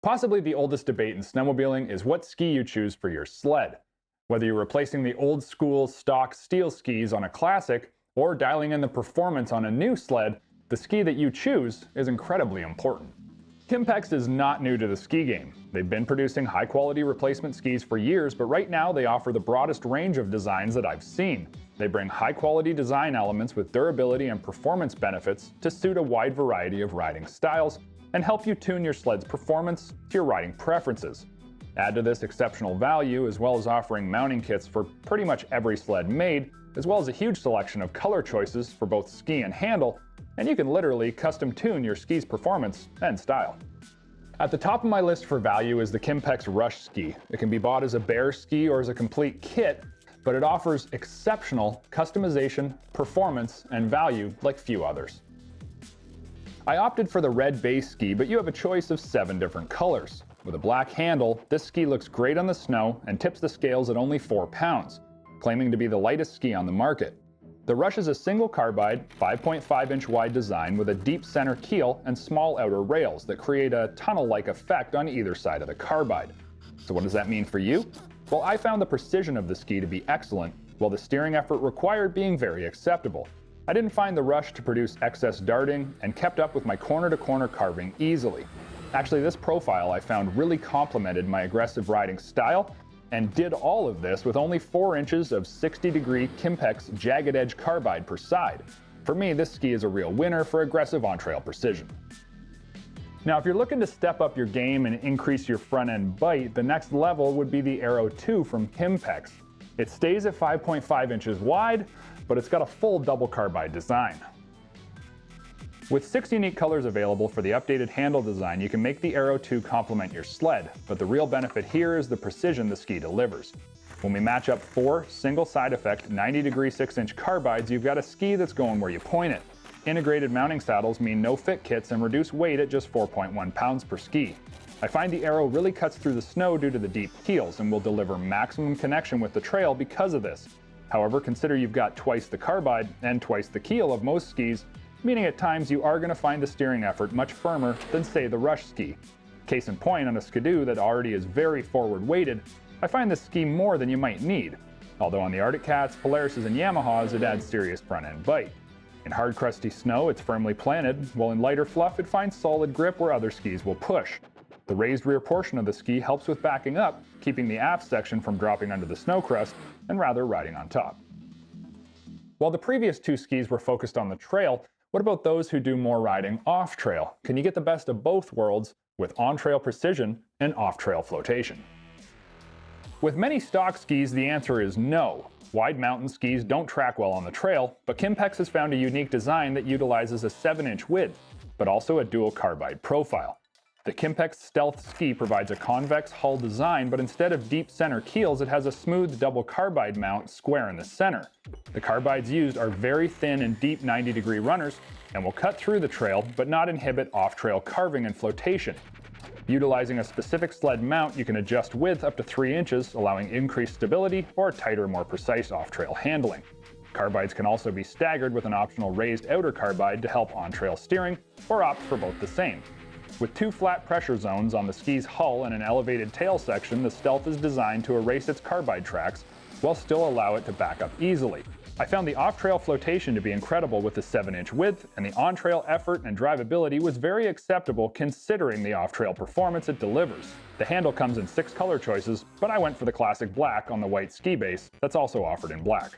Possibly the oldest debate in snowmobiling is what ski you choose for your sled. Whether you're replacing the old school stock steel skis on a classic or dialing in the performance on a new sled, the ski that you choose is incredibly important. KIMPEX is not new to the ski game. They've been producing high-quality replacement skis for years, but right now they offer the broadest range of designs that I've seen. They bring high-quality design elements with durability and performance benefits to suit a wide variety of riding styles and help you tune your sled's performance to your riding preferences. Add to this exceptional value, as well as offering mounting kits for pretty much every sled made, as well as a huge selection of color choices for both ski and handle, and you can literally custom tune your ski's performance and style. At the top of my list for value is the KIMPEX Rush ski. It can be bought as a bare ski or as a complete kit, but it offers exceptional customization, performance, and value like few others. I opted for the red base ski, but you have a choice of 7 different colors. With a black handle, this ski looks great on the snow and tips the scales at only 4 pounds, claiming to be the lightest ski on the market. The Rush is a single carbide, 5.5-inch wide design with a deep center keel and small outer rails that create a tunnel-like effect on either side of the carbide. So what does that mean for you? Well, I found the precision of the ski to be excellent, while the steering effort required being very acceptable. I didn't find the Rush to produce excess darting and kept up with my corner-to-corner carving easily. Actually, this profile I found really complemented my aggressive riding style, and did all of this with only 4 inches of 60-degree KIMPEX jagged edge carbide per side. For me, this ski is a real winner for aggressive on-trail precision. Now, if you're looking to step up your game and increase your front-end bite, the next level would be the Aero 2 from KIMPEX. It stays at 5.5 inches wide, but it's got a full double carbide design. With 6 unique colors available for the updated handle design, you can make the Aero 2 complement your sled, but the real benefit here is the precision the ski delivers. When we match up 4 single side effect 90-degree 6-inch carbides, you've got a ski that's going where you point it. Integrated mounting saddles mean no fit kits and reduce weight at just 4.1 pounds per ski. I find the Aero really cuts through the snow due to the deep keels and will deliver maximum connection with the trail because of this. However, consider you've got twice the carbide and twice the keel of most skis, meaning at times you are going to find the steering effort much firmer than, say, the Rush ski. Case in point, on a Skidoo that already is very forward-weighted, I find this ski more than you might need. Although on the Arctic Cats, Polarises, and Yamahas, it adds serious front-end bite. In hard, crusty snow, it's firmly planted, while in lighter fluff, it finds solid grip where other skis will push. The raised rear portion of the ski helps with backing up, keeping the aft section from dropping under the snow crust, and rather riding on top. While the previous 2 skis were focused on the trail, what about those who do more riding off-trail? Can you get the best of both worlds with on-trail precision and off-trail flotation? With many stock skis, the answer is no. Wide mountain skis don't track well on the trail, but KIMPEX has found a unique design that utilizes a 7-inch width, but also a dual carbide profile. The KIMPEX Stealth ski provides a convex hull design, but instead of deep center keels, it has a smooth double carbide mount square in the center. The carbides used are very thin and deep 90-degree runners and will cut through the trail, but not inhibit off-trail carving and flotation. Utilizing a specific sled mount, you can adjust width up to 3 inches, allowing increased stability or tighter, more precise off-trail handling. Carbides can also be staggered with an optional raised outer carbide to help on-trail steering, or opt for both the same. With 2 flat pressure zones on the ski's hull and an elevated tail section, the Stealth is designed to erase its carbide tracks while still allow it to back up easily. I found the off-trail flotation to be incredible with the 7-inch width, and the on-trail effort and drivability was very acceptable considering the off-trail performance it delivers. The handle comes in 6 color choices, but I went for the classic black on the white ski base that's also offered in black.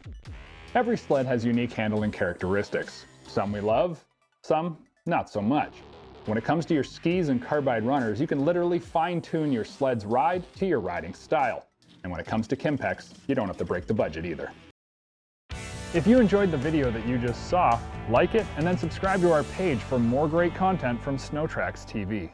Every sled has unique handling characteristics. Some we love, some not so much. When it comes to your skis and carbide runners, you can literally fine-tune your sled's ride to your riding style. And when it comes to KIMPEX, you don't have to break the budget either. If you enjoyed the video that you just saw, like it and then subscribe to our page for more great content from SnowTrax TV.